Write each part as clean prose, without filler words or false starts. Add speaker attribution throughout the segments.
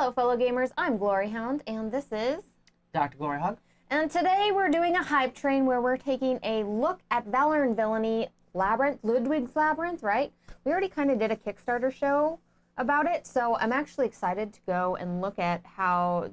Speaker 1: Hello, fellow gamers. I'm GloryHoundd, and this is
Speaker 2: DrGloryHogg.
Speaker 1: And today we're doing a hype train where we're taking a look at Valor Villainy Labyrinth, Lludwik's Labyrinth, right? We already kind of did a Kickstarter show about it, so I'm actually excited to go and look at how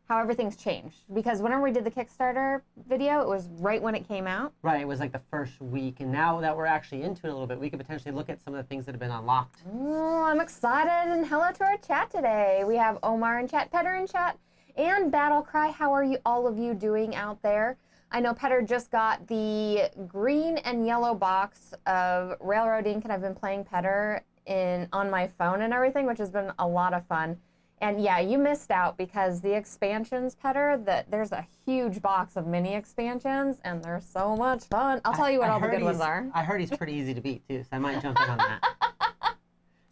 Speaker 1: everything's changed. Because whenever we did the Kickstarter video, it was right when it came out.
Speaker 2: Right, it was like the first week, and now that we're actually into it a little bit, we could potentially look at some of the things that have been unlocked.
Speaker 1: Oh, I'm excited, and hello to our chat today. We have Omar in chat, Petter in chat, and Battlecry. How are you, all of you, doing out there? I know Petter just got the green and yellow box of Railroad Ink, and I've been playing Petter on my phone and everything, which has been a lot of fun. And yeah, you missed out because the expansions, Petter, there's a huge box of mini expansions, and they're so much fun. I'll tell you what all the good ones are.
Speaker 2: I heard he's pretty easy to beat, too, so I might jump in on that.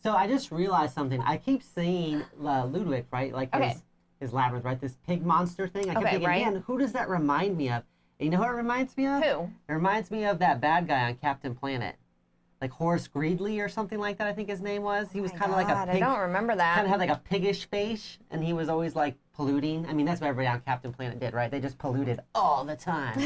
Speaker 2: So I just realized something. I keep seeing Lludwik, right? Like his labyrinth, right? This pig monster thing. I keep thinking, man, who does that remind me of? And you know who it reminds me of?
Speaker 1: Who?
Speaker 2: It reminds me of that bad guy on Captain Planet. Like Horace Greeley or something like that, I think his name was. He was kind of like a pig.
Speaker 1: I don't remember that.
Speaker 2: Kind of had like a piggish face, and he was always like polluting. I mean, that's what everybody on Captain Planet did, right? They just polluted all the time.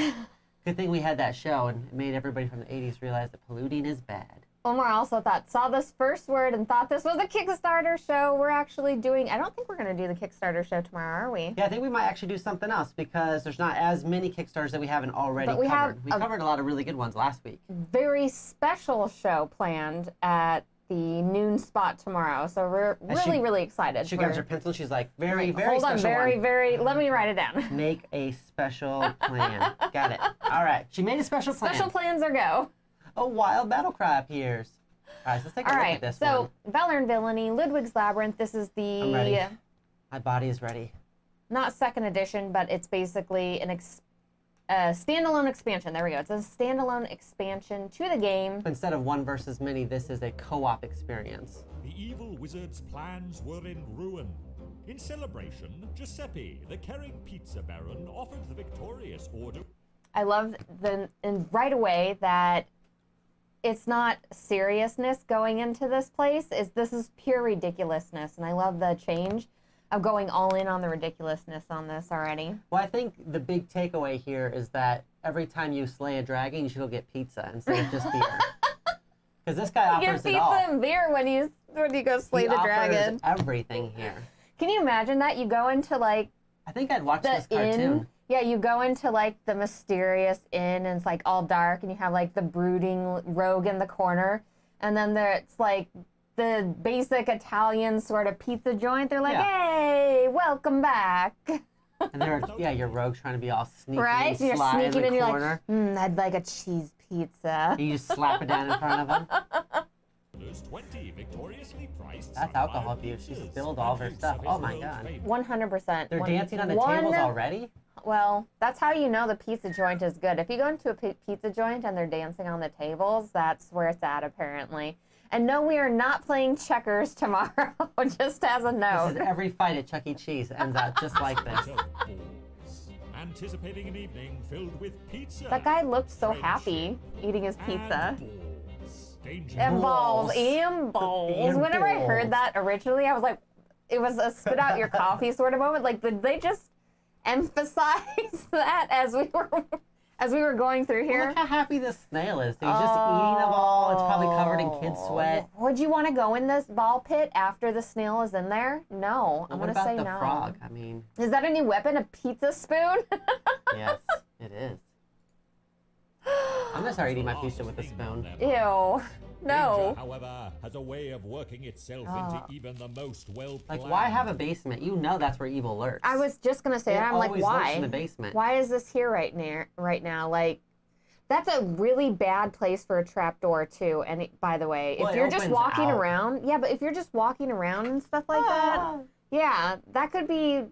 Speaker 2: Good thing we had that show, and it made everybody from the 80s realize that polluting is bad.
Speaker 1: Omar also saw this first word and thought this was a Kickstarter show. We're actually doing, I don't think we're going to do the Kickstarter show tomorrow, are we?
Speaker 2: Yeah, I think we might actually do something else because there's not as many Kickstarters that we haven't already covered. We covered a lot of really good ones last week.
Speaker 1: Very special show planned at the noon spot tomorrow. So we're really excited.
Speaker 2: She grabs her pencil. She's like, very special.
Speaker 1: Hold on, very, let me write it down.
Speaker 2: Make a special plan. Got it. All right. She made a special plan.
Speaker 1: Special plans or go.
Speaker 2: A wild battle cry appears. All right, so let's take a look at this one.
Speaker 1: So, Valor Villainy, Lludwik's Labyrinth. This is the...
Speaker 2: I'm ready. My body is ready.
Speaker 1: Not second edition, but it's basically a standalone expansion. There we go. It's a standalone expansion to the game.
Speaker 2: Instead of one versus many, this is a co-op experience.
Speaker 3: The evil wizard's plans were in ruin. In celebration, Giuseppe, the caring pizza baron, offered the victorious order...
Speaker 1: I love right away that it's not seriousness going into this place. This is pure ridiculousness, and I love the change of going all in on the ridiculousness on this already.
Speaker 2: Well, I think the big takeaway here is that every time you slay a dragon, you should go get pizza instead of just beer. Because this guy offers it all.
Speaker 1: You get pizza and beer when you go slay the dragon.
Speaker 2: Everything here.
Speaker 1: Can you imagine that? You go into like...
Speaker 2: I think I'd watch this cartoon.
Speaker 1: Yeah, you go into like the mysterious inn and it's like all dark and you have like the brooding rogue in the corner. And then it's like the basic Italian sort of pizza joint. They're like, hey, welcome back.
Speaker 2: And your rogue's trying to be all sneaky.
Speaker 1: Right?
Speaker 2: And
Speaker 1: you're sneaking
Speaker 2: in
Speaker 1: and
Speaker 2: corner.
Speaker 1: You're like, I'd like a cheese pizza.
Speaker 2: You just slap it down in front of them.
Speaker 3: There's 20 victoriously priced.
Speaker 2: That's alcohol abuse. She spilled all of her stuff. Oh my God.
Speaker 1: 100%.
Speaker 2: They're dancing on the tables already?
Speaker 1: Well, that's how you know the pizza joint is good. If you go into a pizza joint and they're dancing on the tables, that's where it's at, apparently. And no, we are not playing checkers tomorrow, just as a note.
Speaker 2: This is every fight at Chuck E. Cheese ends out just like this.
Speaker 3: Anticipating an evening filled with pizza.
Speaker 1: That guy looked so happy eating his pizza.
Speaker 3: And
Speaker 1: balls. Whenever I heard that originally, I was like, it was a spit out your coffee sort of moment. Like, did they just emphasize that as we were going through here?
Speaker 2: Well, look how happy this snail is. He's just eating them all. It's probably covered in kid sweat.
Speaker 1: Would you want to go in this ball pit after the snail is in there? No. I'm going to say no.
Speaker 2: What about the frog? I mean...
Speaker 1: Is that a new weapon? A pizza spoon?
Speaker 2: Yes, it is. I'm going to start eating my pizza with a spoon.
Speaker 1: Ew. No.
Speaker 3: Danger, however, has a way of working itself into even the most well-planned.
Speaker 2: Like, why have a basement? You know that's where evil lurks.
Speaker 1: I was just gonna say that. I'm like, why?
Speaker 2: Lurks in the basement.
Speaker 1: Why is this here right now? Like, that's a really bad place for a trapdoor too. And by the way, if you're just walking around, but if you're just walking around and stuff like that, yeah, that could be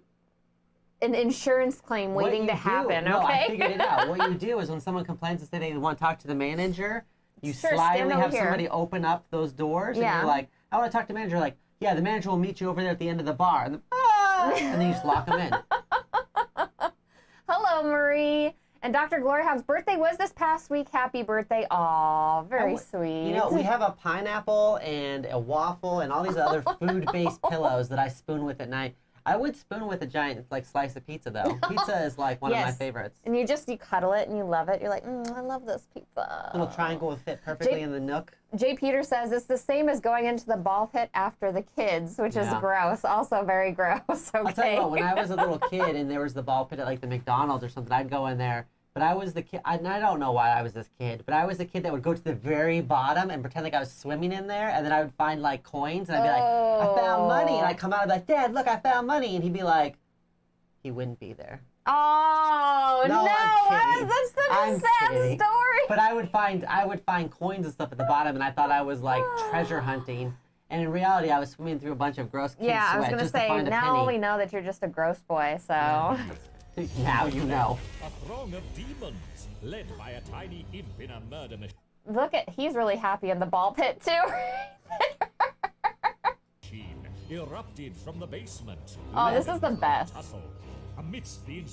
Speaker 1: an insurance claim waiting to happen.
Speaker 2: No,
Speaker 1: okay.
Speaker 2: I figured it out. What you do is when someone complains and say they want to talk to the manager. You
Speaker 1: sure,
Speaker 2: slyly have somebody open up those doors, and
Speaker 1: yeah.
Speaker 2: you're like, I want to talk to the manager. Like, yeah, the manager will meet you over there at the end of the bar. And then you just lock them in.
Speaker 1: Hello, Marie. And Dr. GloryHogg's birthday was this past week. Happy birthday. Aw, very sweet.
Speaker 2: You know, we have a pineapple and a waffle and all these other food-based pillows that I spoon with at night. I would spoon with a giant slice of pizza though. Pizza is like one of my favorites.
Speaker 1: And you cuddle it and you love it. You're like, I love this pizza.
Speaker 2: Little triangle would fit perfectly in the nook.
Speaker 1: J. Peter says it's the same as going into the ball pit after the kids, which is gross. Also very gross. Okay.
Speaker 2: I'll tell you what, when I was a little kid and there was the ball pit at like the McDonald's or something, I'd go in there. But I was the kid, I don't know why I was this kid, but I was the kid that would go to the very bottom and pretend like I was swimming in there, and then I would find like coins, and I'd be like, I found money, and I'd come out and be like, Dad, look, I found money, and he'd be like, he wouldn't be there.
Speaker 1: Oh, no, that's such a sad story.
Speaker 2: But I would find coins and stuff at the bottom, and I thought I was like treasure hunting. And in reality, I was swimming through a bunch of gross kid sweat
Speaker 1: I was going to say, now we know that you're just a gross boy, so... Yeah.
Speaker 2: Now you know.
Speaker 3: A throng of demons, led by a tiny imp in a murder machine.
Speaker 1: Look he's really happy in the ball pit too.
Speaker 3: Erupted from the basement.
Speaker 1: Oh, this is the best.
Speaker 3: Amidst the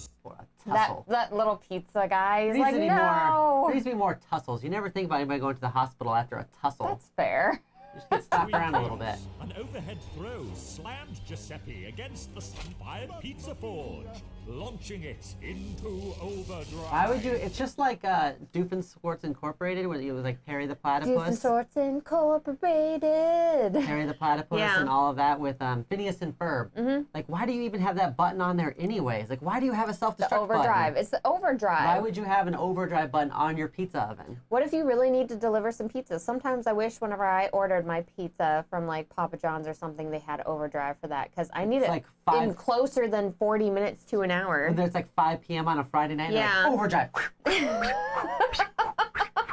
Speaker 1: that little pizza guy. He's like, no.
Speaker 2: There needs to be more tussles. You never think about anybody going to the hospital after a tussle.
Speaker 1: That's fair.
Speaker 2: You just get stopped around a little bit.
Speaker 3: An overhead throw slammed Giuseppe against the sun-fired pizza forge, launching it into overdrive.
Speaker 2: Why would you? It's just like Doofenshmirtz Incorporated, when it was like Perry the Platypus.
Speaker 1: Doofenshmirtz Incorporated.
Speaker 2: Perry the Platypus and all of that with Phineas and Ferb.
Speaker 1: Mm-hmm.
Speaker 2: Like, why do you even have that button on there anyways? Like, why do you have a self-destruct button?
Speaker 1: The overdrive. It's the overdrive.
Speaker 2: Why would you have an overdrive button on your pizza oven?
Speaker 1: What if you really need to deliver some pizzas? Sometimes I wish whenever I ordered my pizza from like Papa John's or something, they had overdrive for that, because I need it
Speaker 2: like
Speaker 1: in closer than 40 minutes to an hour.
Speaker 2: And it's like 5 p.m. on a Friday night. Yeah. Like, overdrive.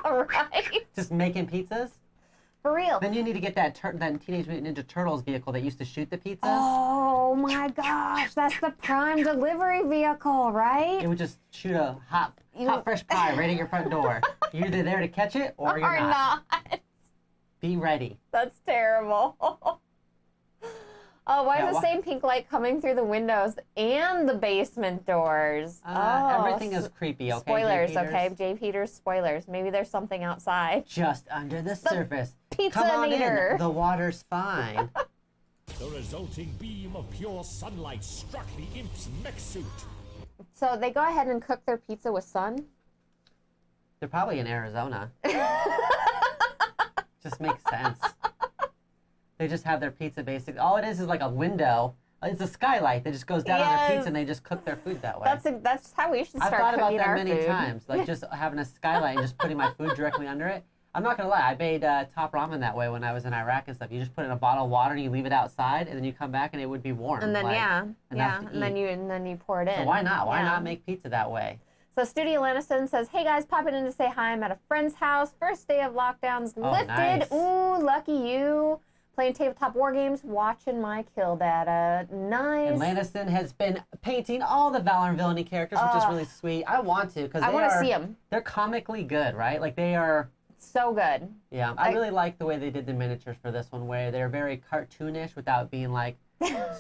Speaker 1: Right.
Speaker 2: Just making pizzas.
Speaker 1: For real.
Speaker 2: Then you need to get that Teenage Mutant Ninja Turtles vehicle that used to shoot the pizzas.
Speaker 1: Oh my gosh, that's the prime delivery vehicle, right?
Speaker 2: It would just shoot a hot fresh pie right at your front door. You're either there to catch it or you're not. Be ready.
Speaker 1: That's terrible. Oh, why is the same pink light coming through the windows and the basement doors?
Speaker 2: Everything is creepy, okay?
Speaker 1: Spoilers, okay? J. Peters, spoilers. Maybe there's something outside.
Speaker 2: Just under the surface.
Speaker 1: Pizza
Speaker 2: Come on
Speaker 1: meter.
Speaker 2: in. The water's fine.
Speaker 3: The resulting beam of pure sunlight struck the imp's mech suit.
Speaker 1: So they go ahead and cook their pizza with sun?
Speaker 2: They're probably in Arizona. Just makes sense. They just have their pizza basic. All it is like a window. It's a skylight that just goes down on their pizza, and they just cook their food that way.
Speaker 1: That's how we should start cooking our food.
Speaker 2: I've thought about that many times, like just having a skylight and just putting my food directly under it. I'm not gonna lie, I made top ramen that way when I was in Iraq and stuff. You just put in a bottle of water and you leave it outside, and then you come back and it would be warm.
Speaker 1: And then and then you pour it in.
Speaker 2: So why not? Why not make pizza that way?
Speaker 1: So Studio Lanniston says, hey guys, popping in to say hi. I'm at a friend's house. First day of lockdowns lifted.
Speaker 2: Nice.
Speaker 1: Ooh, lucky you. Playing tabletop war games, watching my kill data. Nice.
Speaker 2: And Lanniston has been painting all the Valor Villainy characters, which is really sweet. I want to, because
Speaker 1: I want to see them.
Speaker 2: They're comically good, right? Like they are
Speaker 1: so good.
Speaker 2: Yeah, I really like the way they did the miniatures for this one, where they're very cartoonish without being like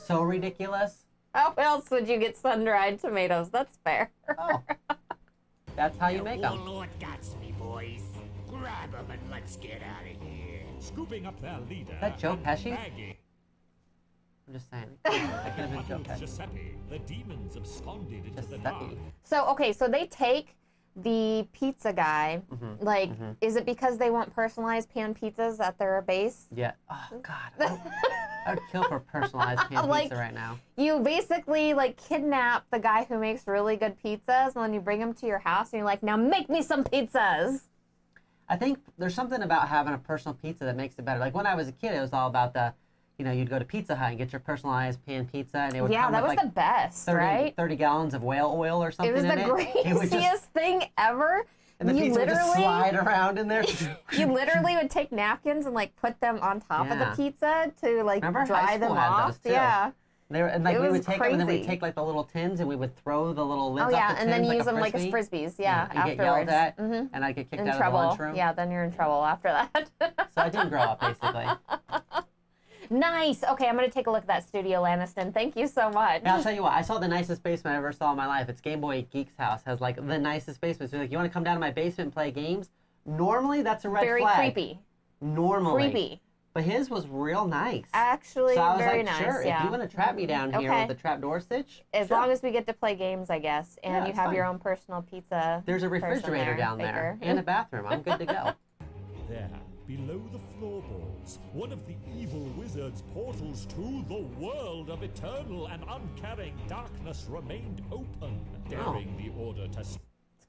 Speaker 2: so ridiculous.
Speaker 1: How else would you get sun-dried tomatoes? That's fair.
Speaker 2: Oh. That's how you make them.
Speaker 4: Warlord got me, boys. Grab them and let's get out of here.
Speaker 3: Scooping up their leader.
Speaker 2: Is that Joe Pesci?
Speaker 3: Bagging.
Speaker 2: I'm just saying. I could have been Joe Pesci.
Speaker 3: Giuseppe, the demons absconded into the dark.
Speaker 1: So they take the pizza guy. Is it because they want personalized pan pizzas at their base?
Speaker 2: Yeah. Oh God. I would kill for personalized pan pizza right now.
Speaker 1: You basically kidnap the guy who makes really good pizzas, and then you bring him to your house, and you're like, now make me some pizzas.
Speaker 2: I think there's something about having a personal pizza that makes it better. Like when I was a kid, it was all about you'd go to Pizza Hut and get your personalized pan pizza, and it would come
Speaker 1: that
Speaker 2: with
Speaker 1: was the best,
Speaker 2: 30 gallons of whale oil or something in it.
Speaker 1: It was the greasiest thing ever.
Speaker 2: And the pizza would just slide around in there.
Speaker 1: You literally would take napkins and put them on top of the pizza to
Speaker 2: Remember
Speaker 1: dry them off. Yeah.
Speaker 2: We would take them, and then we'd take the little tins and we would throw the little lids off the tins,
Speaker 1: and then use them like as frisbees. Yeah,
Speaker 2: and get yelled at, and I'd get kicked out of the lunchroom.
Speaker 1: Yeah, then you're in trouble after that.
Speaker 2: So I didn't grow up, basically.
Speaker 1: Nice. Okay, I'm going to take a look at that Studio Lanniston. Thank you so much.
Speaker 2: And I'll tell you what, I saw the nicest basement I ever saw in my life. It's Game Boy Geek's house. Has like the nicest basement. So like, you want to come down to my basement and play games? Normally, that's a red
Speaker 1: Very
Speaker 2: flag.
Speaker 1: creepy.
Speaker 2: Normally.
Speaker 1: Creepy.
Speaker 2: But his was real nice.
Speaker 1: Actually,
Speaker 2: so I was
Speaker 1: very
Speaker 2: like,
Speaker 1: nice.
Speaker 2: sure,
Speaker 1: Yeah.
Speaker 2: if you want to trap me down here with the trapdoor stitch,
Speaker 1: as
Speaker 2: sure.
Speaker 1: long as we get to play games, I guess, and
Speaker 2: Yeah,
Speaker 1: you
Speaker 2: it's
Speaker 1: have
Speaker 2: fine.
Speaker 1: your own personal pizza.
Speaker 2: There's a
Speaker 1: person
Speaker 2: refrigerator down there
Speaker 1: Baker.
Speaker 2: and a bathroom. I'm good to go.
Speaker 3: There, below the floorboards, one of the evil wizard's portals to the world of eternal and uncaring darkness remained open, daring the order to...
Speaker 1: It's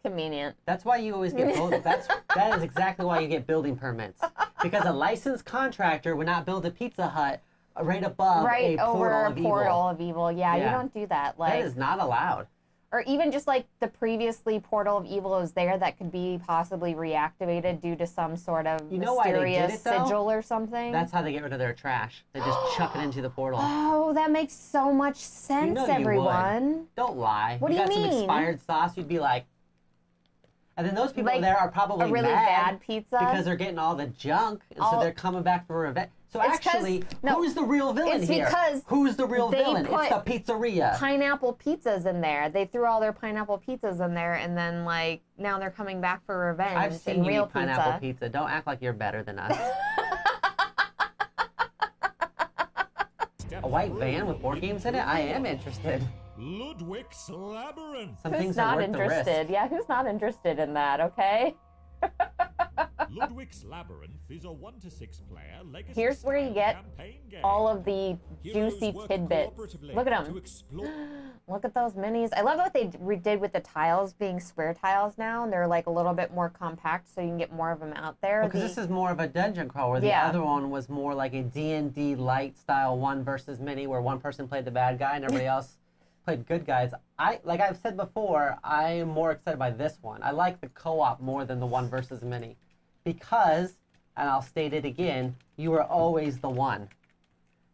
Speaker 1: convenient.
Speaker 2: That's why you always get building. That is exactly why you get building permits, because a licensed contractor would not build a Pizza Hut right above
Speaker 1: Right
Speaker 2: a
Speaker 1: over
Speaker 2: portal
Speaker 1: a
Speaker 2: of evil.
Speaker 1: portal of evil. Yeah, you
Speaker 2: Yeah.
Speaker 1: don't do that. Like,
Speaker 2: That is not allowed.
Speaker 1: or even just like the previously portal of evil is there that could be possibly reactivated due to some sort of
Speaker 2: You know why they did
Speaker 1: mysterious
Speaker 2: it, though?
Speaker 1: sigil or something.
Speaker 2: That's how they get rid of their trash. They just chuck it into the portal.
Speaker 1: Oh, that makes so much sense,
Speaker 2: know you would.
Speaker 1: everyone.
Speaker 2: Don't lie.
Speaker 1: What do
Speaker 2: you
Speaker 1: you
Speaker 2: got some
Speaker 1: mean?
Speaker 2: expired sauce, you'd be like... And then those people
Speaker 1: Like
Speaker 2: there are probably
Speaker 1: a really
Speaker 2: mad
Speaker 1: bad pizza?
Speaker 2: because they're getting all the junk, and so they're coming back for revenge. So
Speaker 1: It's 'cause-
Speaker 2: actually,
Speaker 1: no,
Speaker 2: who's the real villain
Speaker 1: it's
Speaker 2: here?
Speaker 1: because
Speaker 2: Who's the real
Speaker 1: they
Speaker 2: villain? It's
Speaker 1: put
Speaker 2: the pizzeria.
Speaker 1: Pineapple pizzas in there. They threw all their pineapple pizzas in there, and then like now they're coming back for revenge.
Speaker 2: I've seen
Speaker 1: in
Speaker 2: you
Speaker 1: real
Speaker 2: eat pineapple pizza. Don't act like you're better than us. A white van with board games in it? I am interested.
Speaker 3: Lludwik's Labyrinth.
Speaker 2: Some
Speaker 1: Who's
Speaker 2: things
Speaker 1: not
Speaker 2: are worth the
Speaker 1: interested?
Speaker 2: risk.
Speaker 1: Yeah, who's not interested in that? Okay.
Speaker 3: Lludwik's Labyrinth is a 1 to 6 player legacy.
Speaker 1: Here's where you get
Speaker 3: campaign game.
Speaker 1: all of the
Speaker 3: Heroes
Speaker 1: juicy
Speaker 3: work
Speaker 1: tidbits.
Speaker 3: cooperatively
Speaker 1: Look at
Speaker 3: to
Speaker 1: them.
Speaker 3: explore-
Speaker 1: Look at those minis. I love what they did with the tiles being square tiles now, and they're like a little bit more compact, so you can get more of them out there.
Speaker 2: Because this is more of a dungeon crawl, where the
Speaker 1: Yeah.
Speaker 2: other one was more like a D&D light style 1 versus many, where one person played the bad guy and everybody else played good guys. Like I've said before, I am more excited by this one. I like the co-op more than the 1 versus many, because, and I'll state it again, you are always the one.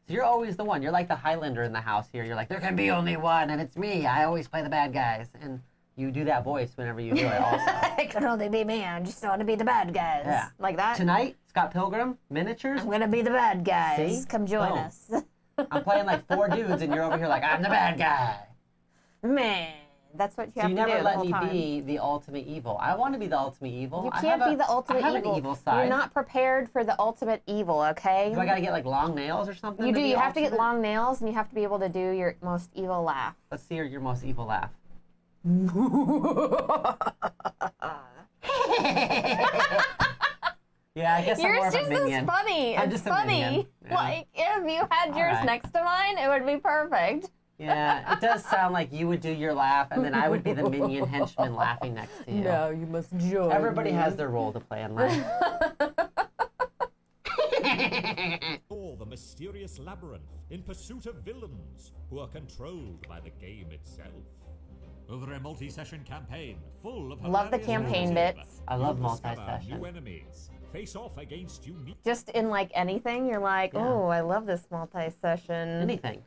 Speaker 2: So you're always the one. You're like the Highlander in the house here. You're like, there can be only one, and it's me. I always play the bad guys. And you do that voice whenever you do it also.
Speaker 1: It can only be me. I just want to be the bad guys.
Speaker 2: Yeah.
Speaker 1: Like that.
Speaker 2: Tonight, Scott Pilgrim, miniatures.
Speaker 1: I'm gonna be the bad guys.
Speaker 2: See?
Speaker 1: Come join
Speaker 2: Boom.
Speaker 1: us.
Speaker 2: I'm playing like 4 dudes, and you're over here like, I'm the bad guy.
Speaker 1: Man, that's what you
Speaker 2: So
Speaker 1: have
Speaker 2: you
Speaker 1: to do
Speaker 2: never
Speaker 1: the
Speaker 2: let
Speaker 1: whole
Speaker 2: me
Speaker 1: time.
Speaker 2: be the ultimate evil. I want to be the ultimate evil.
Speaker 1: You
Speaker 2: I
Speaker 1: can't
Speaker 2: have
Speaker 1: be the ultimate
Speaker 2: I have
Speaker 1: evil.
Speaker 2: an evil side.
Speaker 1: You're not prepared for the ultimate evil, okay?
Speaker 2: Do I gotta get like long nails or something?
Speaker 1: You
Speaker 2: to
Speaker 1: do.
Speaker 2: be
Speaker 1: You have to get
Speaker 2: ultimate?
Speaker 1: long nails, and you have to be able to do your most evil laugh.
Speaker 2: Let's see your most evil laugh. Yeah, I guess I'm more
Speaker 1: Yours
Speaker 2: of a
Speaker 1: just
Speaker 2: minion.
Speaker 1: is funny.
Speaker 2: I'm
Speaker 1: it's
Speaker 2: just a
Speaker 1: funny.
Speaker 2: minion. Yeah.
Speaker 1: Like if you had yours
Speaker 2: right.
Speaker 1: next to mine, it would be perfect.
Speaker 2: Yeah, it does sound like you would do your laugh, and then I would be the minion henchman laughing next to you.
Speaker 1: you must join.
Speaker 2: Everybody has their role to play in life.
Speaker 3: Or the mysterious labyrinth in pursuit of villains who are controlled by the game itself. Over a multi-session campaign full of
Speaker 1: Love the
Speaker 3: hilarious
Speaker 1: campaign
Speaker 3: narrative,
Speaker 1: bits.
Speaker 2: I love
Speaker 3: you'll discover
Speaker 2: multi-session.
Speaker 3: New enemies, face off against unique.
Speaker 1: Just in like anything, you're like,
Speaker 2: Yeah.
Speaker 1: oh, I love this multi-session.
Speaker 2: Anything.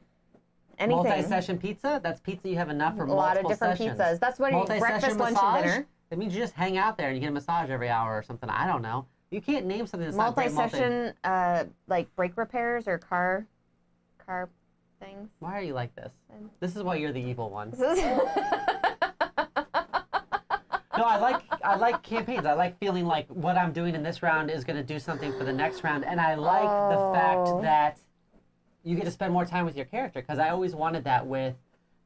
Speaker 1: Anything.
Speaker 2: Multi-session pizza? That's pizza you have enough for
Speaker 1: A lot of
Speaker 2: multiple
Speaker 1: different
Speaker 2: sessions.
Speaker 1: pizzas. That's what you
Speaker 2: Multi-session
Speaker 1: breakfast, lunch,
Speaker 2: massage?
Speaker 1: and dinner.
Speaker 2: That means you just hang out there and you get a massage every hour or something. I don't know. You can't name something that's not great
Speaker 1: Multi-session, like brake repairs or car things.
Speaker 2: Why are you like this? This is why you're the evil one.
Speaker 1: This is-
Speaker 2: No, I like campaigns. I like feeling like what I'm doing in this round is going to do something for the next round, and I like the fact that you get to spend more time with your character, because I always wanted that with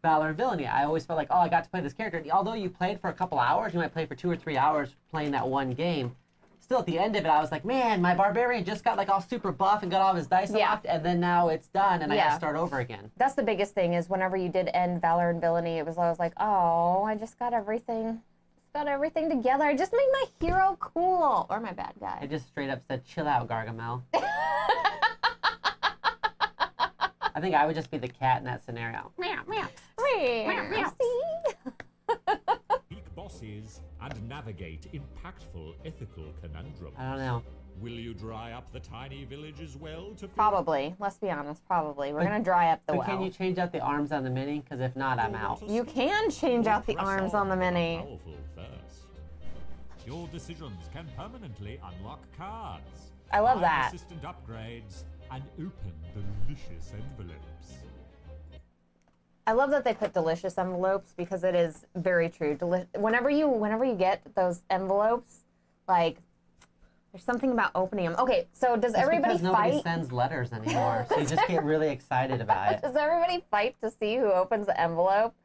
Speaker 2: Valor Villainy. I always felt like, oh, I got to play this character. Although you played for a couple hours, you might play for 2 or 3 hours playing that one game. Still, at the end of it, I was like, man, my barbarian just got like all super buff and got all of his dice
Speaker 1: Yeah.
Speaker 2: unlocked, and then now it's done, and I got
Speaker 1: Yeah.
Speaker 2: to start over again.
Speaker 1: That's the biggest thing is whenever you did end Valor and Villainy, it was always like, oh, I just got everything together. I just made my hero cool. Or my bad guy.
Speaker 2: I just straight up said, chill out, Gargamel. I think I would just be the cat in that scenario. Meow, meow.
Speaker 1: See?
Speaker 3: Peak bosses and navigate impactful ethical conundrums.
Speaker 2: I don't know.
Speaker 3: Will you dry up the tiny village as well to fill-
Speaker 1: Probably. Let's be honest. Probably. We're going to dry up the
Speaker 2: But
Speaker 1: well.
Speaker 2: can you change out the arms on the mini? Because if not, I'm out.
Speaker 1: You can change out the
Speaker 3: Press
Speaker 1: arms on the
Speaker 3: a
Speaker 1: mini.
Speaker 3: powerful thirst. Your decisions can permanently unlock cards.
Speaker 1: I love
Speaker 3: Time
Speaker 1: that.
Speaker 3: Assistant upgrades and open delicious envelopes.
Speaker 1: I love that they put delicious envelopes because it is very true. Whenever you get those envelopes, like there's something about opening them. Okay, so does everybody
Speaker 2: because nobody
Speaker 1: fight?
Speaker 2: sends letters anymore, so you just get really excited about it.
Speaker 1: Does everybody fight to see who opens the envelope?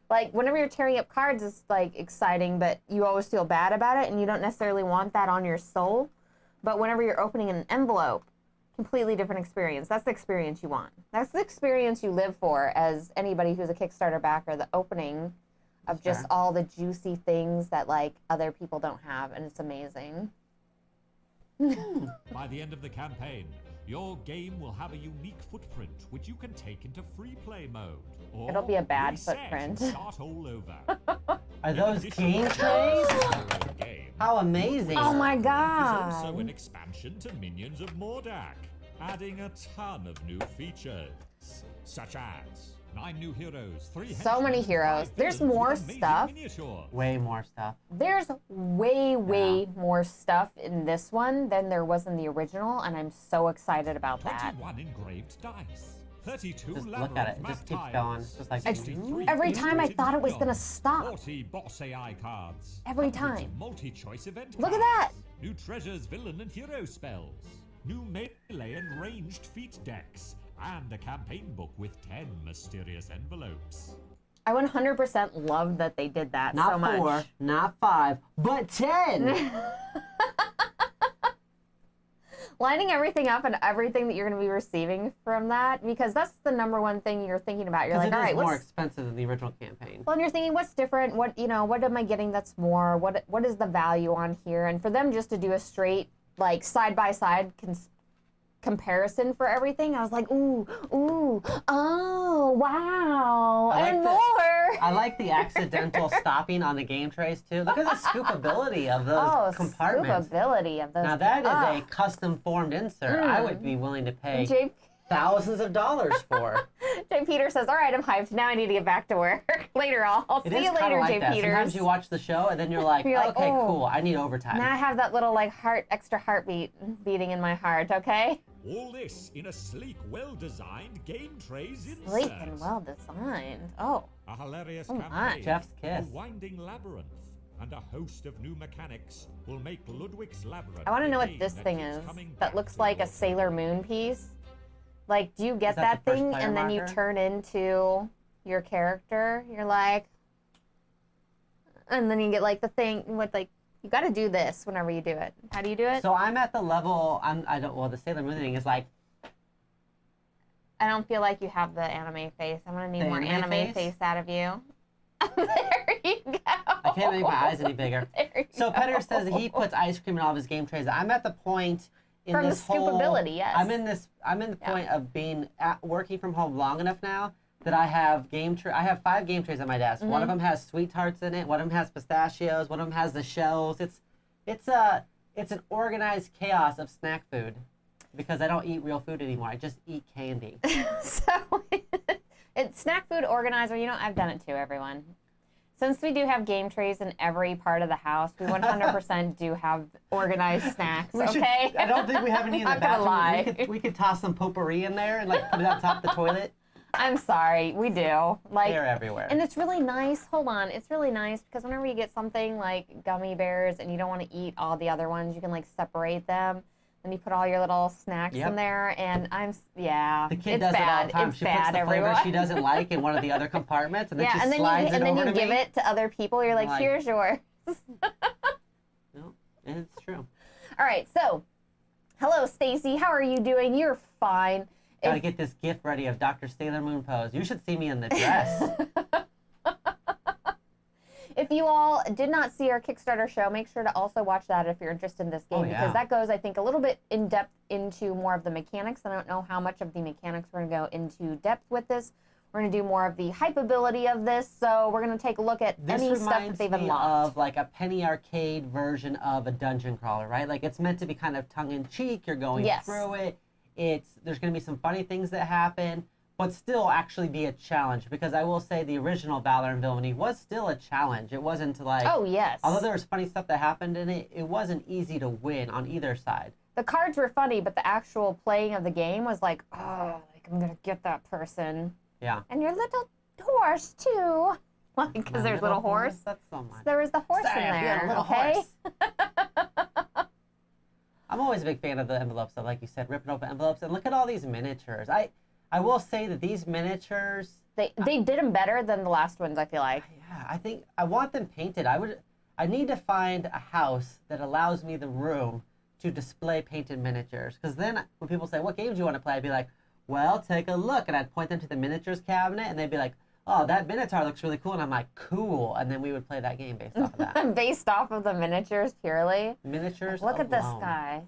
Speaker 1: Like whenever you're tearing up cards, it's like exciting, but you always feel bad about it, and you don't necessarily want that on your soul. But whenever you're opening an envelope, completely different experience. That's the experience you want. That's the experience you live for as anybody who's a Kickstarter backer, the opening of just all the juicy things that like other people don't have, and it's amazing.
Speaker 3: By the end of the campaign, your game will have a unique footprint which you can take into free play mode. Or
Speaker 1: It'll be a bad
Speaker 3: reset
Speaker 1: footprint.
Speaker 3: and start all over.
Speaker 2: Are those
Speaker 3: In addition
Speaker 2: game
Speaker 3: to
Speaker 2: trays?
Speaker 3: the game,
Speaker 2: How amazing!
Speaker 1: Oh my
Speaker 3: There's also an
Speaker 1: god.
Speaker 3: expansion to Minions of Mordak, adding a ton of new features, such as 9 new heroes, 3
Speaker 1: So many
Speaker 3: henchmen,
Speaker 1: heroes.
Speaker 3: 5
Speaker 1: There's
Speaker 3: villains
Speaker 1: more
Speaker 3: with amazing
Speaker 1: stuff.
Speaker 3: miniatures.
Speaker 2: Way more stuff.
Speaker 1: There's way more stuff in this one than there was in the original, and I'm so excited about that.
Speaker 3: 21 engraved dice, 32
Speaker 2: Just
Speaker 3: Labyrinth
Speaker 2: look at it. It
Speaker 3: map
Speaker 2: just keeps
Speaker 3: tiles,
Speaker 2: going. It's just like
Speaker 3: 63
Speaker 1: Every time I
Speaker 3: integrated
Speaker 1: thought it was gonna
Speaker 3: minions,
Speaker 1: stop.
Speaker 3: 40 boss AI cards.
Speaker 1: Every
Speaker 3: hundreds of
Speaker 1: time.
Speaker 3: multi-choice event
Speaker 1: Look at
Speaker 3: cards,
Speaker 1: that.
Speaker 3: New treasures, villain and hero spells. New melee and ranged feat decks. And a campaign book with 10 mysterious envelopes.
Speaker 1: I 100% love that they did that
Speaker 2: Not
Speaker 1: so much.
Speaker 2: 4, not 5, but 10!
Speaker 1: Lining everything up and everything that you're going to be receiving from that, because that's the number one thing you're thinking about. You're
Speaker 2: Because
Speaker 1: like, all
Speaker 2: it is
Speaker 1: right,
Speaker 2: more
Speaker 1: what's...
Speaker 2: expensive than the original campaign.
Speaker 1: Well, and you're thinking, what's different? What am I getting that's more? What is the value on here? And for them just to do a straight, like, side-by-side comparison for everything, I was like, ooh, oh, wow, and more.
Speaker 2: I like the accidental stopping on the game trays, too. Look at the scoopability of those compartments.
Speaker 1: Scoopability of those.
Speaker 2: Now, that is a custom-formed insert I would be willing to pay thousands of dollars for.
Speaker 1: Jay Peter says, all right, I'm hyped. Now I need to get back to work. Later, I'll see you later,
Speaker 2: like
Speaker 1: Jay
Speaker 2: that.
Speaker 1: Peters.
Speaker 2: Sometimes you watch the show and then you're like, okay, cool, I need overtime.
Speaker 1: Now I have that little like extra heartbeat beating in my heart, okay?
Speaker 3: All this in a sleek, well-designed game trays insert.
Speaker 1: Sleek and well-designed. Oh.
Speaker 3: A hilarious
Speaker 1: my.
Speaker 3: campaign,
Speaker 2: Chef's kiss.
Speaker 3: a winding labyrinth, and a host of new mechanics will make Lludwik's Labyrinth.
Speaker 1: I want to know
Speaker 3: a
Speaker 1: what
Speaker 3: game
Speaker 1: this
Speaker 3: that
Speaker 1: thing
Speaker 3: keeps
Speaker 1: is
Speaker 3: coming
Speaker 1: that
Speaker 3: back
Speaker 1: looks
Speaker 3: to
Speaker 1: like
Speaker 3: your
Speaker 1: a Sailor Moon piece. Like, do you get
Speaker 2: that
Speaker 1: that
Speaker 2: the first
Speaker 1: thing
Speaker 2: player
Speaker 1: and then you
Speaker 2: marker?
Speaker 1: turn into your character? You're like, and then you get like the thing with like, you got to do this whenever you do it. How do you do it?
Speaker 2: So I'm at the level, well, the Sailor Moon thing is like,
Speaker 1: I don't feel like you have the anime face. I'm gonna need
Speaker 2: The
Speaker 1: more
Speaker 2: anime
Speaker 1: anime
Speaker 2: face?
Speaker 1: face out of you. There you go.
Speaker 2: I can't make my eyes any bigger.
Speaker 1: There you
Speaker 2: So
Speaker 1: go.
Speaker 2: Petter says that he puts ice cream in all of his game trays. I'm at the point in
Speaker 1: From the
Speaker 2: this whole...
Speaker 1: scoopability, yes.
Speaker 2: I'm in the point of being working from home long enough now that I have I have 5 game trays on my desk. One of them has sweet tarts in it. One of them has pistachios. One of them has the shells. It's an organized chaos of snack food because I don't eat real food anymore. I just eat candy.
Speaker 1: So, it's snack food organizer. You know, I've done it too, everyone. Since we do have game trays in every part of the house, we 100% do have organized snacks, okay?
Speaker 2: I don't think we have any in the
Speaker 1: I'm not gonna
Speaker 2: bathroom.
Speaker 1: lie.
Speaker 2: We could toss some potpourri in there and like put it on top of the toilet.
Speaker 1: I'm sorry, we do. Like,
Speaker 2: They're everywhere.
Speaker 1: and it's really nice. Hold on, it's really nice because whenever you get something like gummy bears and you don't want to eat all the other ones, you can like separate them. Then you put all your little snacks in there, and
Speaker 2: The kid
Speaker 1: it's
Speaker 2: does
Speaker 1: bad.
Speaker 2: it all the time.
Speaker 1: It's
Speaker 2: She
Speaker 1: bad,
Speaker 2: puts the
Speaker 1: everyone.
Speaker 2: flavor she doesn't like in one of the other compartments, and then she
Speaker 1: and then
Speaker 2: slides it over
Speaker 1: you
Speaker 2: to
Speaker 1: give
Speaker 2: me.
Speaker 1: it to other people. You're like,
Speaker 2: Like-
Speaker 1: here's yours.
Speaker 2: No, and it's true.
Speaker 1: All right, so hello, Stacy. How are you doing? You're fine.
Speaker 2: Gotta get this gift ready of Dr. Sailor Moon pose. You should see me in the dress.
Speaker 1: If you all did not see our Kickstarter show, make sure to also watch that if you're interested in this game,
Speaker 2: Oh, yeah.
Speaker 1: because that goes, I think, a little bit in depth into more of the mechanics. I don't know how much of the mechanics we're going to go into depth with this. We're going to do more of the hype ability of this, so we're going to take a look at
Speaker 2: This
Speaker 1: any stuff that
Speaker 2: reminds
Speaker 1: they've
Speaker 2: me
Speaker 1: unlocked.
Speaker 2: of like a penny arcade version of a dungeon crawler, right? Like it's meant to be kind of tongue-in-cheek. You're going
Speaker 1: Yes.
Speaker 2: through it. There's going to be some funny things that happen, but still actually be a challenge. Because I will say the original Valor and Villainy was still a challenge. It wasn't like,
Speaker 1: Oh, yes.
Speaker 2: although there was funny stuff that happened in it, it wasn't easy to win on either side.
Speaker 1: The cards were funny, but the actual playing of the game was like, oh, like I'm gonna get that person.
Speaker 2: Yeah.
Speaker 1: And your little horse too. Like, because there's little horse.
Speaker 2: That's so much.
Speaker 1: There was the horse in there.
Speaker 2: Little
Speaker 1: okay.
Speaker 2: Horse. I'm always a big fan of the envelopes, so like you said, ripping open envelopes and look at all these miniatures. I will say that these miniatures.
Speaker 1: They did them better than the last ones. I feel like.
Speaker 2: Yeah, I think I want them painted. I need to find a house that allows me the room to display painted miniatures. Because then when people say, what games do you want to play? I'd be like, well, take a look. And I'd point them to the miniatures cabinet and they'd be like, oh, that minotaur looks really cool. And I'm like, cool. And then we would play that game based off of that.
Speaker 1: Based off of the miniatures purely?
Speaker 2: Miniatures
Speaker 1: Look
Speaker 2: alone.
Speaker 1: at this guy.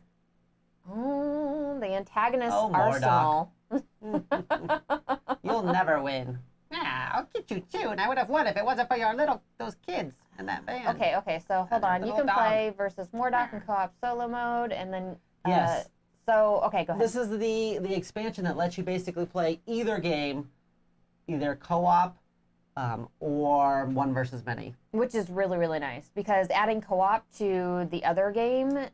Speaker 1: Oh, the antagonist
Speaker 2: Mordok.
Speaker 1: arsenal.
Speaker 2: You'll never win. Yeah, I'll get you too. And I would have won if it wasn't for those kids and that band.
Speaker 1: Okay, so hold on. You can play versus Mordok in co-op solo mode, and then...
Speaker 2: Yes.
Speaker 1: So, okay, go ahead.
Speaker 2: This is the expansion that lets you basically play either game, either co-op or one versus many.
Speaker 1: Which is really, really nice, because adding co-op to the other game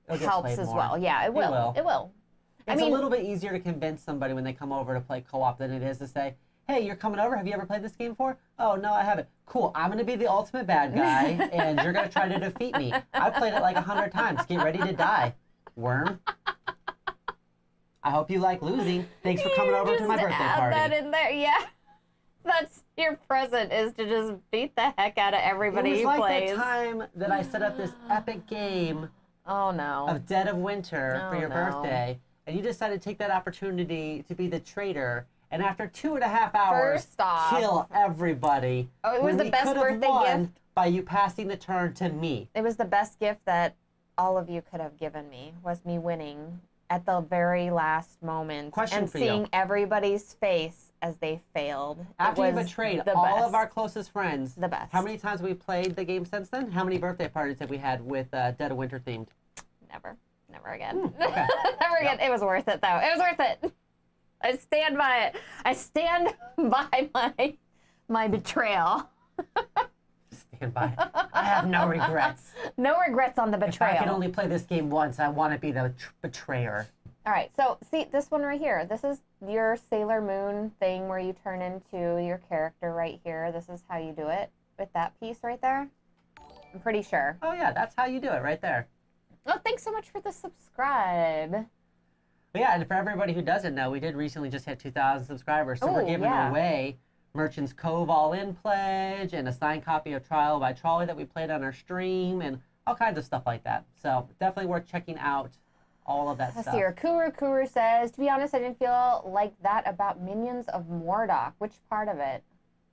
Speaker 1: helps as well. Yeah, it will. It will.
Speaker 2: It's a little bit easier to convince somebody when they come over to play co-op than it is to say, hey, you're coming over. Have you ever played this game before? Oh, no, I haven't. Cool. I'm going to be the ultimate bad guy, and you're going to try to defeat me. I've played it like 100 times. Get ready to die, worm. I hope you like losing. Thanks for coming over to my birthday party.
Speaker 1: Add that in there, yeah. That's your present, is to just beat the heck out of everybody who plays.
Speaker 2: It was like that time that I set up this epic game of Dead of Winter for your birthday, and you decided to take that opportunity to be the traitor, and after 2.5 hours, kill everybody.
Speaker 1: Oh, it was the best birthday gift.
Speaker 2: By you passing the turn to me.
Speaker 1: It was the best gift that all of you could have given me, was me winning at the very last moment. And seeing everybody's face as they failed.
Speaker 2: After you betrayed all of our closest friends.
Speaker 1: The best.
Speaker 2: How many times have we played the game since then? How many birthday parties have we had with Dead of Winter themed?
Speaker 1: Never. Never again.
Speaker 2: Okay.
Speaker 1: Never again. It was worth it, though. It was worth it. I stand by it. I stand by my betrayal.
Speaker 2: Stand by it. I have no regrets.
Speaker 1: No regrets on the betrayal.
Speaker 2: If I can only play this game once, I want to be the betrayer.
Speaker 1: All right, so see this one right here. This is your Sailor Moon thing where you turn into your character right here. This is how you do it with that piece right there. I'm pretty sure.
Speaker 2: Oh yeah, that's how you do it right there.
Speaker 1: Well, thanks so much for the subscribe.
Speaker 2: But yeah, and for everybody who doesn't know, we did recently just hit 2,000 subscribers, so we're giving away Merchant's Cove All-In Pledge and a signed copy of Trial by Trolley that we played on our stream and all kinds of stuff like that. So definitely worth checking out all of that stuff.
Speaker 1: Here, Kuru says, to be honest, I didn't feel like that about Minions of Mordok. Which part of it?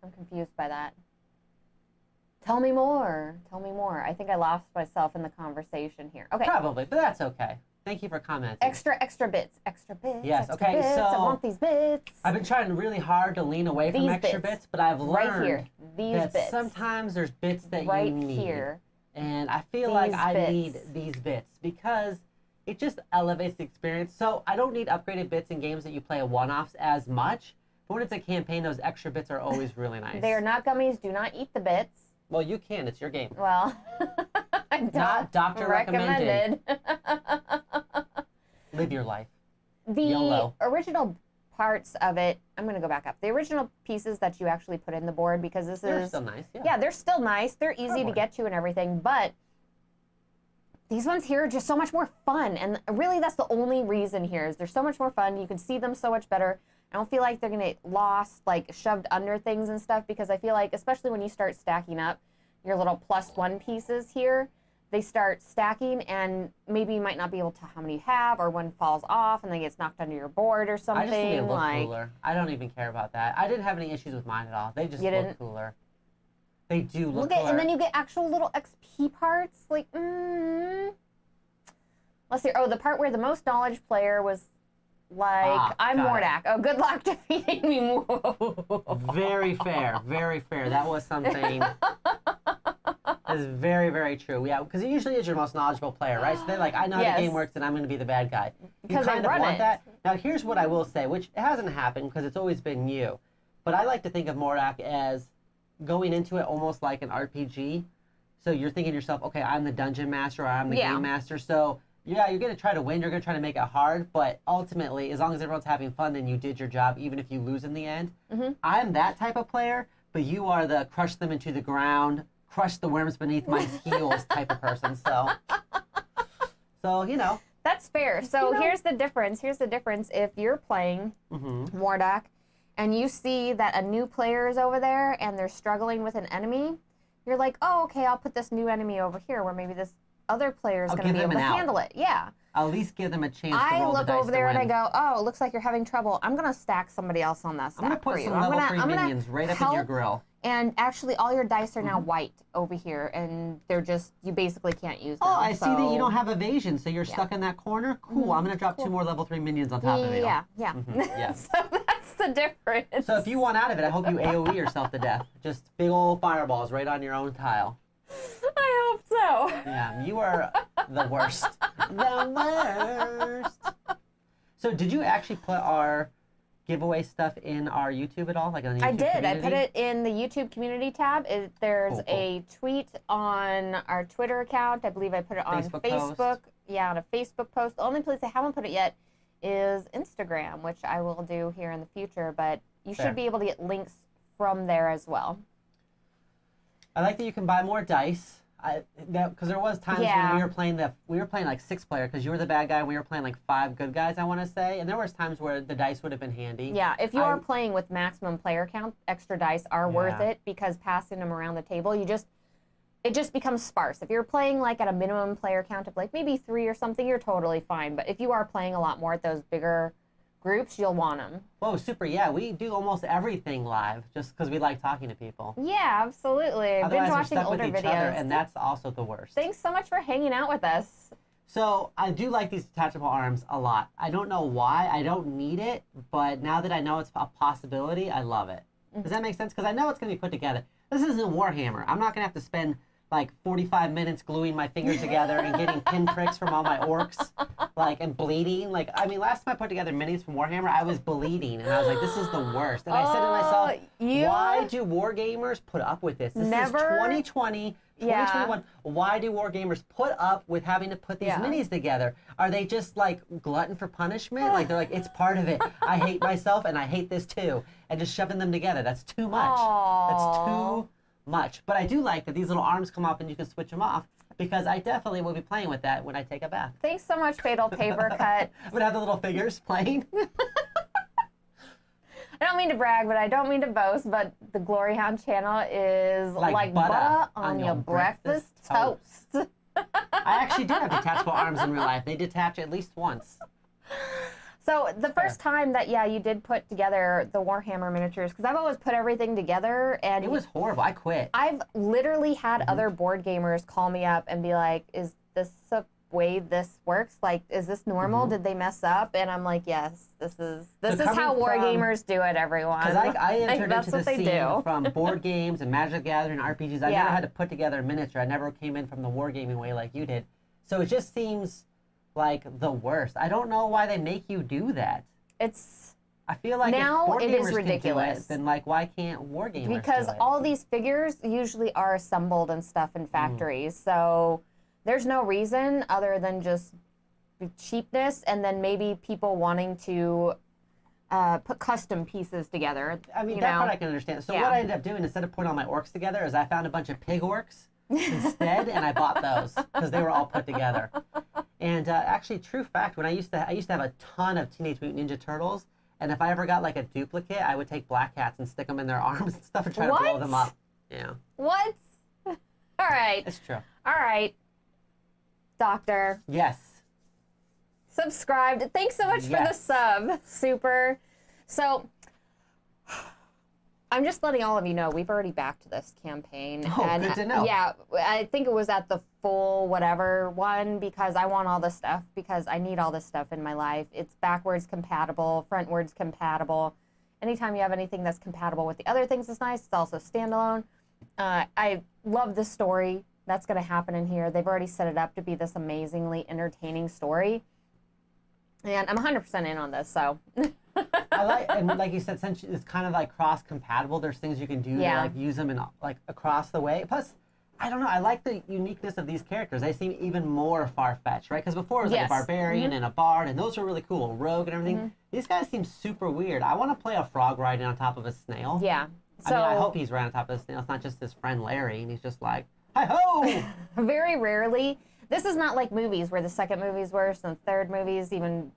Speaker 1: I'm confused by that. Tell me more. Tell me more. I think I lost myself in the conversation here. Okay.
Speaker 2: Probably, but that's okay. Thank you for commenting.
Speaker 1: Extra bits. Extra bits.
Speaker 2: Yes,
Speaker 1: extra
Speaker 2: okay,
Speaker 1: bits.
Speaker 2: so
Speaker 1: I want these bits.
Speaker 2: I've been trying really hard to lean away from extra bits, but I've learned that sometimes there's bits that you need.
Speaker 1: Here.
Speaker 2: And I feel like I need these bits because it just elevates the experience. So I don't need upgraded bits in games that you play one-offs as much. But when it's a campaign, those extra bits are always really nice.
Speaker 1: They are not gummies. Do not eat the bits.
Speaker 2: Well, you can. It's your game.
Speaker 1: Well,
Speaker 2: not doctor recommended. Live your life.
Speaker 1: The
Speaker 2: YOLO.
Speaker 1: original parts of it, I'm going to go back up. The original pieces that you actually put in the board, because
Speaker 2: they're still nice.
Speaker 1: Yeah, they're still nice. They're easy to get to and everything, but these ones here are just so much more fun. And really, that's the only reason here is they're so much more fun. You can see them so much better. I don't feel like they're going to get lost, like shoved under things and stuff, because I feel like, especially when you start stacking up your little +1 pieces here, they start stacking and maybe you might not be able to tell how many you have, or one falls off and then gets knocked under your board or something.
Speaker 2: I just think they look cooler. I don't even care about that. I didn't have any issues with mine at all. They just look cooler. They do look cooler.
Speaker 1: And then you get actual little XP parts. Like, let's see. Oh, the part where the most knowledge player was like, I'm Mordak. Oh, good luck defeating me.
Speaker 2: Very fair. Very fair. That was something. That is very, very true. Yeah, because it usually is your most knowledgeable player, right? So they're like, I know how the game works and I'm going to be the bad guy.
Speaker 1: Because
Speaker 2: you kind of want that. Now, here's what I will say, which hasn't happened because it's always been you. But I like to think of Mordak as going into it almost like an RPG. So you're thinking to yourself, okay, I'm the dungeon master or I'm the game master. So yeah, you're going to try to win. You're going to try to make it hard. But ultimately, as long as everyone's having fun, then you did your job, even if you lose in the end. I'm that type of player, but you are the crush them into the ground, crush the worms beneath my heels type of person. So, you know.
Speaker 1: That's fair. So here's the difference. Here's the difference. If you're playing Mordock and you see that a new player is over there and they're struggling with an enemy, you're like, oh, okay, I'll put this new enemy over here where maybe this other player is going to be able to handle it. Yeah.
Speaker 2: I'll at least give them a chance to
Speaker 1: I
Speaker 2: roll the
Speaker 1: look
Speaker 2: dice
Speaker 1: over there
Speaker 2: to
Speaker 1: and I
Speaker 2: win.
Speaker 1: go, oh, it looks like you're having trouble. I'm going to stack somebody else on that stack
Speaker 2: I'm going to put
Speaker 1: for you.
Speaker 2: some level 3 minions right up in your grill.
Speaker 1: And actually, all your dice are now white over here, and they're just, you basically can't use them.
Speaker 2: Oh, I see that you don't have evasion, so you're stuck in that corner? Cool, I'm going to drop 2 more level 3 minions on top of you.
Speaker 1: Yeah.
Speaker 2: Yes.
Speaker 1: So that's the difference.
Speaker 2: So if you want out of it, I hope you AoE yourself to death. Just big old fireballs right on your own tile.
Speaker 1: I hope so.
Speaker 2: Yeah, you are the worst. The worst. So did you actually put our giveaway stuff in our YouTube at all? Like on the YouTube
Speaker 1: I did.
Speaker 2: community?
Speaker 1: I put it in the YouTube community tab. There's a tweet on our Twitter account. I believe I put it on Facebook.
Speaker 2: Post.
Speaker 1: Yeah, on a Facebook post. The only place I haven't put it yet is Instagram, which I will do here in the future. But you
Speaker 2: Fair.
Speaker 1: should be able to get links from there as well.
Speaker 2: I like that you can buy more dice. Because there was times when we were playing like 6-player because you were the bad guy and we were playing like 5 good guys, I want to say, and there was times where the dice would have been handy.
Speaker 1: Yeah, if you are playing with maximum player count, extra dice are worth it because passing them around the table, it just becomes sparse. If you're playing like at a minimum player count of like maybe 3 or something, you're totally fine. But if you are playing a lot more at those bigger groups, you'll want them.
Speaker 2: Whoa, super! Yeah, we do almost everything live just because we like talking to people.
Speaker 1: Yeah, absolutely.
Speaker 2: Otherwise,
Speaker 1: Binge
Speaker 2: we're
Speaker 1: watching
Speaker 2: stuck
Speaker 1: older
Speaker 2: with each
Speaker 1: videos.
Speaker 2: other, and that's also the worst.
Speaker 1: Thanks so much for hanging out with us.
Speaker 2: So I do like these detachable arms a lot. I don't know why. I don't need it, but now that I know it's a possibility, I love it. Does that make sense? Because I know it's going to be put together. This isn't Warhammer. I'm not going to have to spend like 45 minutes gluing my fingers together and getting pinpricks from all my orcs, and bleeding. I mean, last time I put together minis from Warhammer, I was bleeding, and I was like, this is the worst. And I said to myself, why do wargamers put up with this? This is 2020, 2021. Why do wargamers put up with having to put these minis together? Are they just like glutton for punishment? Like they're like, it's part of it. I hate myself and I hate this too. And just shoving them together. That's too much. That's too much. But I do like that these little arms come up and you can switch them off because I definitely will be playing with that when I take a bath.
Speaker 1: Thanks so much, Fatal Paper Cut.
Speaker 2: I'm going to have the little figures playing.
Speaker 1: I don't mean to brag, but I don't mean to boast, but the GloryHoundd channel is like butter on your breakfast toast.
Speaker 2: I actually do have detachable arms in real life. They detach at least once.
Speaker 1: So the first time that, you did put together the Warhammer miniatures, because I've always put everything together, and
Speaker 2: it was horrible. I quit.
Speaker 1: I've literally had other board gamers call me up and be like, is this a way this works? Like, is this normal? Did they mess up? And I'm like, yes, this is how war gamers do it, everyone.
Speaker 2: Because I entered into the scene
Speaker 1: do.
Speaker 2: from board games and Magic the Gathering, RPGs. I never had to put together a miniature. I never came in from the wargaming way like you did. So it just seems like the worst. I don't know why they make you do that. I feel like
Speaker 1: now
Speaker 2: if board
Speaker 1: it
Speaker 2: gamers
Speaker 1: is ridiculous.
Speaker 2: Can do it, then like why can't wargamers
Speaker 1: because
Speaker 2: do it?
Speaker 1: all these figures usually are assembled and stuff in factories, so there's no reason other than just cheapness and then maybe people wanting to put custom pieces together.
Speaker 2: I mean, that part I can understand. So what I ended up doing, instead of putting all my orcs together, is I found a bunch of pig orcs instead, and I bought those because they were all put together. And actually, true fact, when I used to have a ton of Teenage Mutant Ninja Turtles, and if I ever got like a duplicate, I would take black cats and stick them in their arms and stuff and try to blow them up. Yeah.
Speaker 1: What? All right.
Speaker 2: It's true.
Speaker 1: All right. Doctor.
Speaker 2: Yes.
Speaker 1: Subscribed. Thanks so much for the sub. Super. So, I'm just letting all of you know, we've already backed this campaign.
Speaker 2: Oh,
Speaker 1: and
Speaker 2: good to know.
Speaker 1: Yeah, I think it was at the full whatever one because I want all this stuff because I need all this stuff in my life. It's backwards compatible, frontwards compatible. Anytime you have anything that's compatible with the other things is nice. It's also standalone. I love the story that's going to happen in here. They've already set it up to be this amazingly entertaining story. And I'm 100% in on this, so...
Speaker 2: and like you said, since it's kind of like cross-compatible, there's things you can do to like use them in like across the way. Plus, I don't know. I like the uniqueness of these characters. They seem even more far-fetched, right? Because before it was like a barbarian and a bard, and those were really cool. Rogue and everything. These guys seem super weird. I want to play a frog riding on top of a snail.
Speaker 1: Yeah.
Speaker 2: I mean, I hope he's riding on top of a snail. It's not just his friend Larry, and he's just like, hi-ho!
Speaker 1: Very rarely. This is not like movies where the second movie's worse and the third movie's even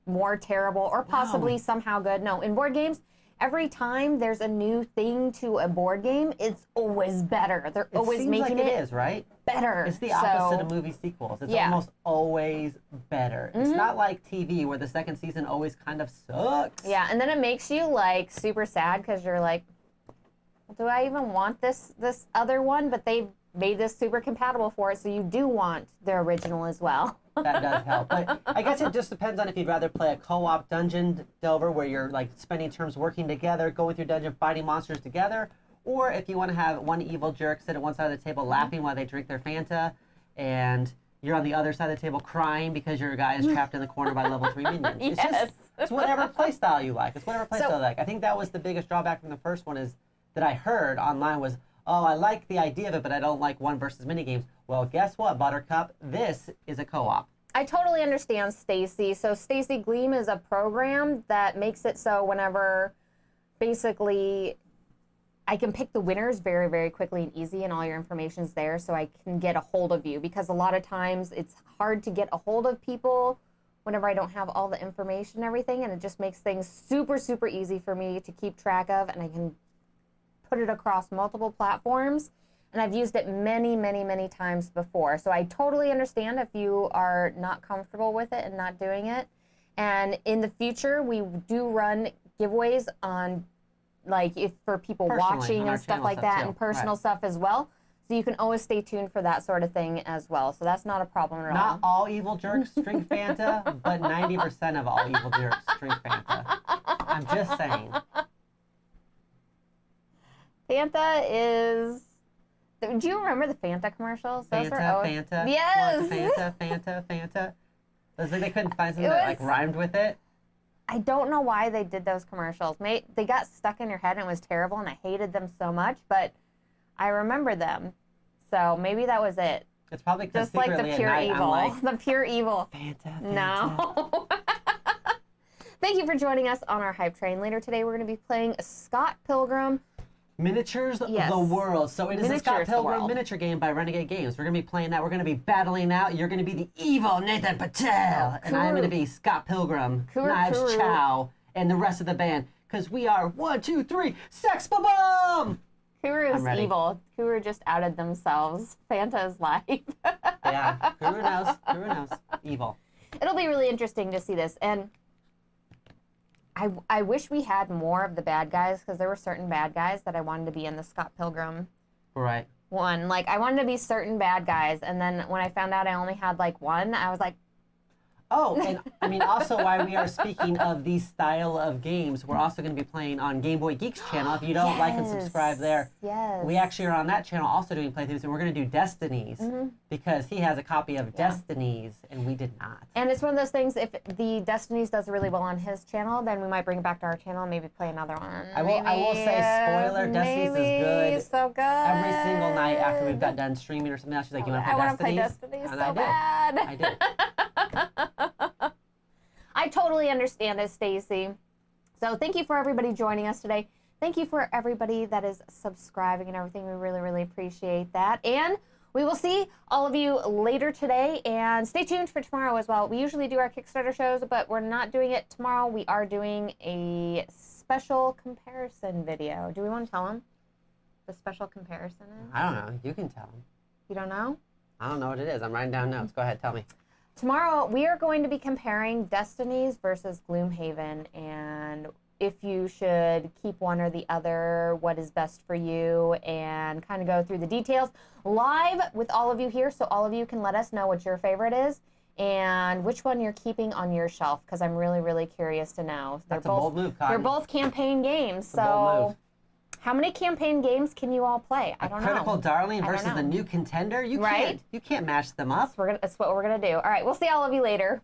Speaker 1: more terrible or possibly somehow good. No, in board games, every time there's a new thing to a board game, it's always better. They're always making
Speaker 2: it is, right?
Speaker 1: Better.
Speaker 2: It's the opposite of movie sequels. It's almost always better. It's not like TV where the second season always kind of sucks.
Speaker 1: Yeah, and then it makes you like super sad because you're like, do I even want this other one? But they've made this super compatible for it, so you do want the original as well.
Speaker 2: That does help. But I guess it just depends on if you'd rather play a co-op dungeon delver where you're like spending turns working together, going through dungeon, fighting monsters together, or if you want to have one evil jerk sit at one side of the table laughing while they drink their Fanta, and you're on the other side of the table crying because your guy is trapped in the corner by level 3 minions. It's whatever playstyle you like. It's whatever playstyle you like. I think that was the biggest drawback from the first one is that I heard online was, oh, I like the idea of it, but I don't like one versus mini games. Well, guess what, Buttercup? This is a co-op.
Speaker 1: I totally understand Stacy. So Stacy Gleam is a program that makes it so whenever basically I can pick the winners very, very quickly and easy and all your information's there so I can get a hold of you because a lot of times it's hard to get a hold of people whenever I don't have all the information and everything, and it just makes things super, super easy for me to keep track of, and I can put it across multiple platforms, and I've used it many, many, many times before. So I totally understand if you are not comfortable with it and not doing it. And in the future, we do run giveaways on, like, if for people watching and stuff like that, and personal stuff as well. So you can always stay tuned for that sort of thing as well. So that's not a problem at all.
Speaker 2: Not all evil jerks drink Fanta, but 90% of all evil jerks drink Fanta. I'm just saying.
Speaker 1: Fanta is... Do you remember the Fanta commercials? Those
Speaker 2: Fanta.
Speaker 1: Yes!
Speaker 2: Fanta. It was like they couldn't find something that like rhymed with it.
Speaker 1: I don't know why they did those commercials. They got stuck in your head and it was terrible and I hated them so much, but I remember them. So maybe that was it.
Speaker 2: It's probably because
Speaker 1: just like the pure evil. Like, the pure evil.
Speaker 2: Fanta.
Speaker 1: No. Thank you for joining us on our hype train. Later today we're going to be playing Scott Pilgrim.
Speaker 2: Miniatures the World. So it is a Scott Pilgrim miniature game by Renegade Games. We're going to be playing that. We're going to be battling out. You're going to be the evil Nathan Patel. And I'm going to be Scott Pilgrim, Knives Chow, and the rest of the band. Because we are 1, 2, 3, Sex Ba-Bum!
Speaker 1: Kuru is evil. Kuru just outed themselves. Fanta is live.
Speaker 2: Yeah, Kuru knows. Kuru knows. Evil.
Speaker 1: It'll be really interesting to see this. And I wish we had more of the bad guys because there were certain bad guys that I wanted to be in the Scott Pilgrim one. Like, I wanted to be certain bad guys. And then when I found out I only had, like, one, I was like...
Speaker 2: Oh, and I mean, also while we are speaking of these style of games, we're also going to be playing on Game Boy Geek's channel. If you don't like and subscribe there, we actually are on that channel also doing playthroughs, and we're going to do Destinies because he has a copy of Destinies, and we did not. And
Speaker 1: it's one of those things, if the Destinies does really well on his channel, then we might bring it back to our channel and maybe play another one.
Speaker 2: I will say, spoiler, Destinies is good.
Speaker 1: So good.
Speaker 2: Every single night after we've got done streaming or something else, she's like, you want to play Destinies?
Speaker 1: I want to play Destinies so bad.
Speaker 2: I did.
Speaker 1: I totally understand it, Stacy. So thank you for everybody joining us today. Thank you for everybody that is subscribing and everything. We really, really appreciate that. And we will see all of you later today. And stay tuned for tomorrow as well. We usually do our Kickstarter shows, but we're not doing it tomorrow. We are doing a special comparison video. Do we want to tell them the special comparison is?
Speaker 2: I don't know. You can tell them.
Speaker 1: You don't know?
Speaker 2: I don't know what it is. I'm writing down notes. Go ahead. Tell me.
Speaker 1: Tomorrow, we are going to be comparing Destinies versus Gloomhaven, and if you should keep one or the other, what is best for you, and kind of go through the details live with all of you here, so all of you can let us know what your favorite is and which one you're keeping on your shelf, because I'm really, really curious to know.
Speaker 2: That's a bold move, Cotton.
Speaker 1: They're both campaign games, so... How many campaign games can you all play? I don't know.
Speaker 2: Critical Darling versus the New Contender? You can't match them up.
Speaker 1: That's what we're gonna do. All right, we'll see all of you later.